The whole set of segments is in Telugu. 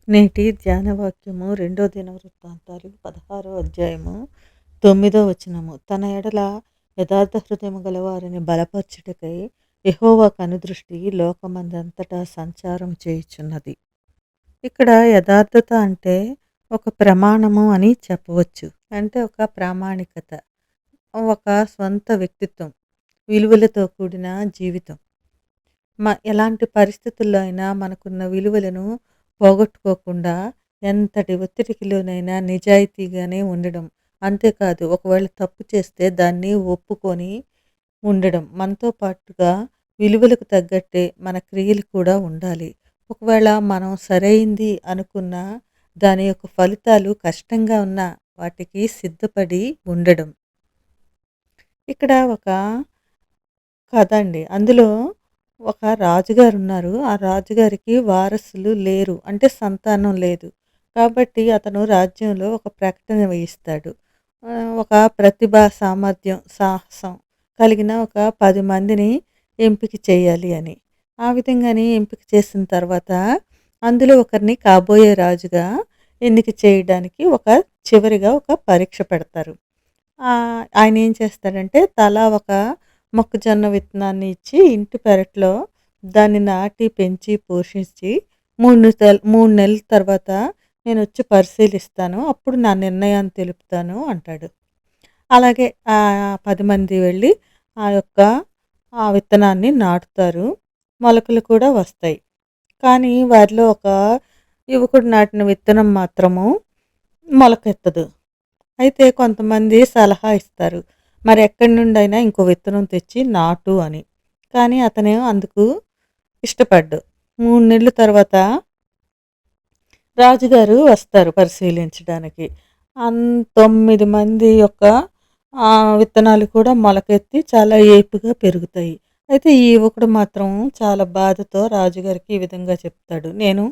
నేటి ధ్యాన వాక్యము రెండో దినవృత్తాంతాలు 16 అధ్యాయము 9 వచనము. తన ఎడల యథార్థ హృదయము గలవారిని బలపరచుటకై యెహోవా కనుదృష్టి లోకమందంతటా సంచారం చేయుచున్నది. ఇక్కడ యథార్థత అంటే ఒక ప్రమాణము అని చెప్పవచ్చు. అంటే ఒక ప్రామాణికత, ఒక స్వంత వ్యక్తిత్వం, విలువలతో కూడిన జీవితం. ఎలాంటి పరిస్థితుల్లో అయినా మనకున్న విలువలను పోగొట్టుకోకుండా ఎంతటి ఒత్తిడికి లోనైనా నిజాయితీగానే ఉండడం. అంతేకాదు, ఒకవేళ తప్పు చేస్తే దాన్ని ఒప్పుకొని ఉండడం. మనతో పాటుగా విలువలకు తగ్గట్టే మన క్రియలు కూడా ఉండాలి. ఒకవేళ మనం సరైంది అనుకున్న దాని యొక్క ఫలితాలు కష్టంగా ఉన్నా వాటికి సిద్ధపడి ఉండడం. ఇక్కడ ఒక కథ అండి. అందులో ఒక రాజుగారున్నారు. ఆ రాజుగారికి వారసులు లేరు. అంటే సంతానం లేదు. కాబట్టి అతను రాజ్యంలో ఒక ప్రకటన వేయిస్తాడు. ఒక ప్రతిభ, సామర్థ్యం, సాహసం కలిగిన ఒక 10 మందిని ఎంపిక చేయాలి అని. ఆ విధంగానే ఎంపిక చేసిన తర్వాత అందులో ఒకరిని కాబోయే రాజుగా ఎన్నిక చేయడానికి చివరిగా ఒక పరీక్ష పెడతారు. ఆయన ఏం చేస్తాడంటే తలా ఒక మొక్కజొన్న విత్తనాన్ని ఇచ్చి ఇంటి పెరట్లో దాన్ని నాటి, పెంచి, పోషించి 3 నెలల తర్వాత నేనొచ్చి పరిశీలిస్తాను. అప్పుడు నా నిర్ణయాన్ని తెలుపుతాను అంటాడు. అలాగే 10 మంది వెళ్ళి ఆ యొక్క విత్తనాన్ని నాటుతారు. మొలకలు కూడా వస్తాయి. కానీ వారిలో ఒక యువకుడు నాటిన విత్తనం మాత్రము మొలకెత్తదు. అయితే కొంతమంది సలహా ఇస్తారు. మరి ఎక్కడి నుండైనా ఇంకో విత్తనం తెచ్చి నాటు అని. కానీ అతను అందుకు ఇష్టపడ్డు. 3 నెలల తర్వాత రాజుగారు వస్తారు పరిశీలించడానికి. 9 మంది యొక్క విత్తనాలు కూడా మొలకెత్తి చాలా ఏపుగా పెరుగుతాయి. అయితే ఈ యువకుడు మాత్రం చాలా బాధతో రాజుగారికి ఈ విధంగా చెప్తాడు. నేను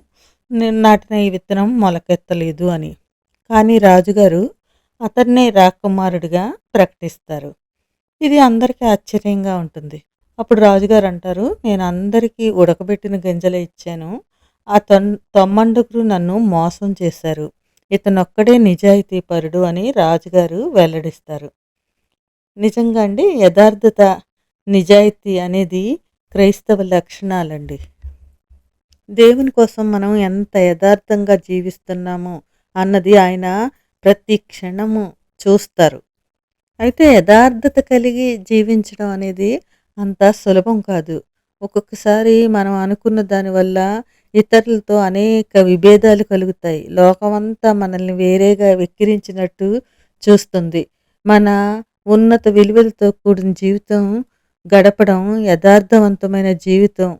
నాటిన ఈ విత్తనం మొలకెత్తలేదు అని. కానీ రాజుగారు అతన్నే రాకుమారుడిగా ప్రకటిస్తారు. ఇది అందరికీ ఆశ్చర్యంగా ఉంటుంది. అప్పుడు రాజుగారు అంటారు, నేను అందరికీ ఉడకబెట్టిన గింజలే ఇచ్చాను. ఆ 90 నన్ను మోసం చేశారు. ఇతనొక్కడే నిజాయితీపరుడు అని రాజుగారు వెల్లడిస్తారు. నిజంగా అండి, యథార్థత, నిజాయితీ అనేది క్రైస్తవ లక్షణాలండి. దేవుని కోసం మనం ఎంత యథార్థంగా జీవిస్తున్నామో అన్నది ఆయన ప్రతి క్షణము చూస్తారు. అయితే యథార్థత కలిగి జీవించడం అనేది అంత సులభం కాదు. ఒక్కొక్కసారి మనం అనుకున్న దానివల్ల ఇతరులతో అనేక విభేదాలు కలుగుతాయి. లోకమంతా మనల్ని వేరేగా వెక్కిరించినట్టు చూస్తుంది. మన ఉన్నత విలువలతో కూడిన జీవితం గడపడం, యథార్థవంతమైన జీవితం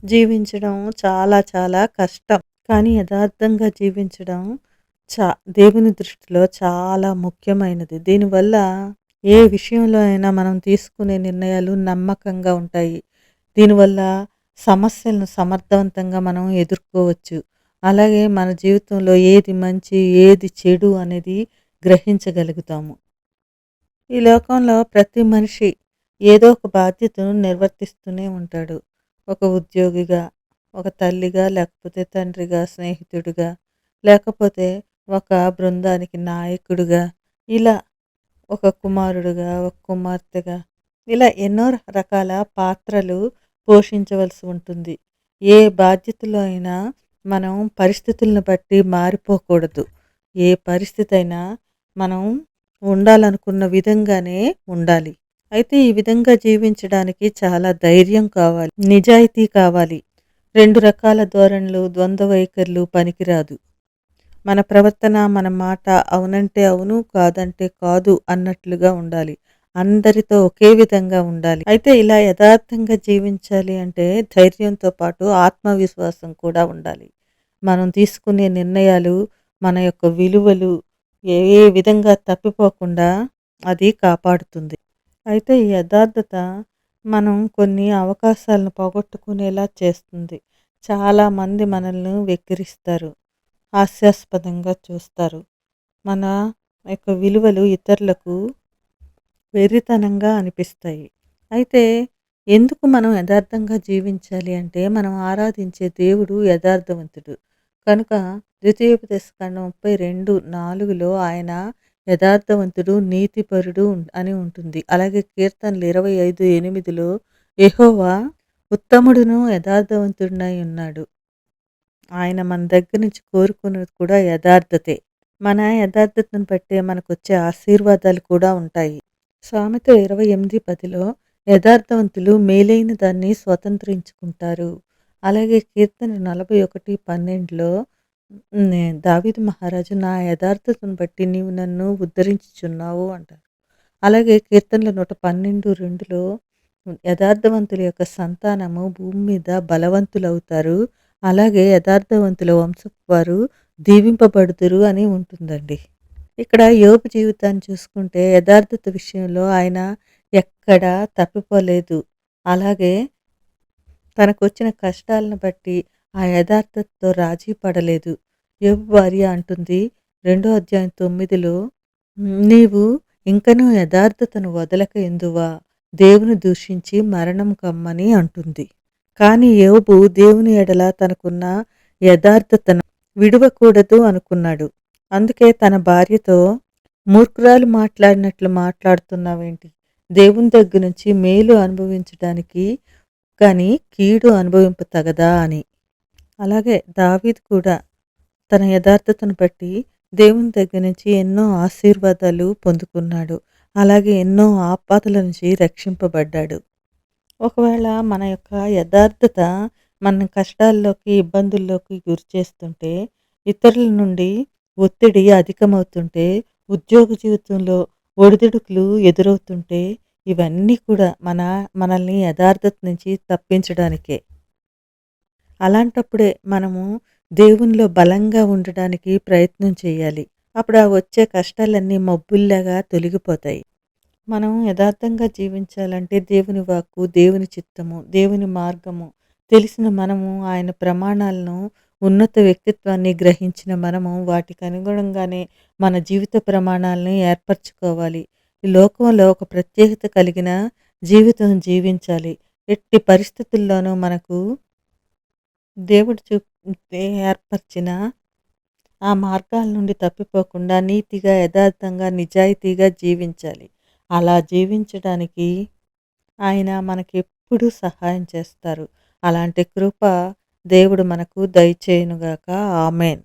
జీవించడం చాలా చాలా కష్టం. కానీ యథార్థంగా జీవించడం చా దేవుని దృష్టిలో చాలా ముఖ్యమైనది. దీనివల్ల ఏ విషయంలో అయినా మనం తీసుకునే నిర్ణయాలు నమ్మకంగా ఉంటాయి. దీనివల్ల సమస్యలను సమర్థవంతంగా మనం ఎదుర్కోవచ్చు. అలాగే మన జీవితంలో ఏది మంచి, ఏది చెడు అనేది గ్రహించగలుగుతాము. ఈ లోకంలో ప్రతి మనిషి ఏదో ఒక బాధ్యతను నిర్వర్తిస్తూనే ఉంటాడు. ఒక ఉద్యోగిగా, ఒక తల్లిగా, లేకపోతే తండ్రిగా, స్నేహితుడిగా, లేకపోతే ఒక బృందానికి నాయకుడిగా, ఇలా ఒక కుమారుడుగా, ఒక కుమార్తెగా, ఇలా ఎన్నో రకాల పాత్రలు పోషించవలసి ఉంటుంది. ఏ బాధ్యతలో అయినా మనం పరిస్థితులను బట్టి మారిపోకూడదు. ఏ పరిస్థితి అయినా మనం ఉండాలనుకున్న విధంగానే ఉండాలి. అయితే ఈ విధంగా జీవించడానికి చాలా ధైర్యం కావాలి, నిజాయితీ కావాలి. 2 రకాల ధోరణులు, ద్వంద్వ వైఖరులు పనికిరాదు. మన ప్రవర్తన, మన మాట అవునంటే అవును, కాదంటే కాదు అన్నట్లుగా ఉండాలి. అందరితో ఒకే విధంగా ఉండాలి. అయితే ఇలా యథార్థంగా జీవించాలి అంటే ధైర్యంతో పాటు ఆత్మవిశ్వాసం కూడా ఉండాలి. మనం తీసుకునే నిర్ణయాలు, మన యొక్క విలువలు ఏ ఏ విధంగా తప్పిపోకుండా అది కాపాడుతుంది. అయితే ఈ యథార్థత మనం కొన్ని అవకాశాలను పోగొట్టుకునేలా చేస్తుంది. చాలామంది మనల్ని వెక్కిరిస్తారు, హాస్యాస్పదంగా చూస్తారు. మన యొక్క విలువలు ఇతరులకు వెర్రితనంగా అనిపిస్తాయి. అయితే ఎందుకు మనం యథార్థంగా జీవించాలి అంటే, మనం ఆరాధించే దేవుడు యథార్థవంతుడు. కనుక ద్వితీయోపదేశకాండం 32:4లో ఆయన యథార్థవంతుడు, నీతిపరుడు అని ఉంటుంది. అలాగే కీర్తనలు 25:8లో యెహోవా ఉత్తముడును, యథార్థవంతుడినై ఉన్నాడు. ఆయన మన దగ్గర నుంచి కోరుకున్నది కూడా యథార్థతే. మన యథార్థతను బట్టే మనకొచ్చే ఆశీర్వాదాలు కూడా ఉంటాయి. సామెత 28:10లో యథార్థవంతులు మేలైన దాన్ని స్వతంత్రించుకుంటారు. అలాగే కీర్తన 41:12లో దావీదు మహారాజు నా యథార్థతను బట్టి నీవు నన్ను ఉద్ధరించుచున్నావు అంటారు. అలాగే కీర్తనలు 112:2లో యథార్థవంతుల యొక్క సంతానము భూమి మీద బలవంతులవుతారు. అలాగే యథార్థవంతుల వంశపు వారు దీవింపబడుదురు అని ఉంటుందండి. ఇక్కడ యోబు జీవితాన్ని చూసుకుంటే యథార్థత విషయంలో ఆయన ఎక్కడా తప్పిపోలేదు. అలాగే తనకొచ్చిన కష్టాలను బట్టి ఆ యథార్థతతో రాజీ పడలేదు. యోబు భార్య అంటుంది 2:9లో నీవు ఇంకనూ యథార్థతను వదలక ఎందువా? దేవుని దూషించి మరణం కమ్మని అంటుంది. కానీ యోబు దేవుని ఎడల తనకున్న యథార్థతను విడువకూడదు అనుకున్నాడు. అందుకే తన భార్యతో మూర్ఖురాలు మాట్లాడినట్లు మాట్లాడుతున్నావేంటి? దేవుని దగ్గర నుంచి మేలు అనుభవించడానికి కానీ కీడు అనుభవింప తగదా అని. అలాగే దావీదు కూడా తన యథార్థతను బట్టి దేవుని దగ్గర నుంచి ఎన్నో ఆశీర్వాదాలు పొందుకున్నాడు. అలాగే ఎన్నో ఆపదల నుంచి రక్షింపబడ్డాడు. ఒకవేళ మన యొక్క యథార్థత మన కష్టాల్లోకి, ఇబ్బందుల్లోకి గురి చేస్తుంటే, ఇతరుల నుండి ఒత్తిడి అధికమవుతుంటే, ఉద్యోగ జీవితంలో ఒడిదుడుకులు ఎదురవుతుంటే, ఇవన్నీ కూడా మనల్ని యథార్థత నుంచి తప్పించడానికే. అలాంటప్పుడే మనము దేవునిలో బలంగా ఉండడానికి ప్రయత్నం చేయాలి. అప్పుడు ఆ వచ్చే కష్టాలన్నీ మబ్బుల్లాగా తొలగిపోతాయి. మనం యథార్థంగా జీవించాలంటే దేవుని వాక్కు, దేవుని చిత్తము, దేవుని మార్గము తెలిసిన మనము ఆయన ప్రమాణాలను, ఉన్నత వ్యక్తిత్వాన్ని గ్రహించిన మనము వాటికి అనుగుణంగానే మన జీవిత ప్రమాణాలను ఏర్పరచుకోవాలి. ఈ లోకంలో ఒక ప్రత్యేకత కలిగిన జీవితం జీవించాలి. ఎట్టి పరిస్థితుల్లోనూ మనకు దేవుడు ఏర్పరిచిన ఆ మార్గాల నుండి తప్పిపోకుండా నీతిగా, యథార్థంగా, నిజాయితీగా జీవించాలి. అలా జీవించడానికి ఆయన మనకెప్పుడూ సహాయం చేస్తారు. అలాంటి కృప దేవుడు మనకు దయచేయునుగాక. ఆమేన్.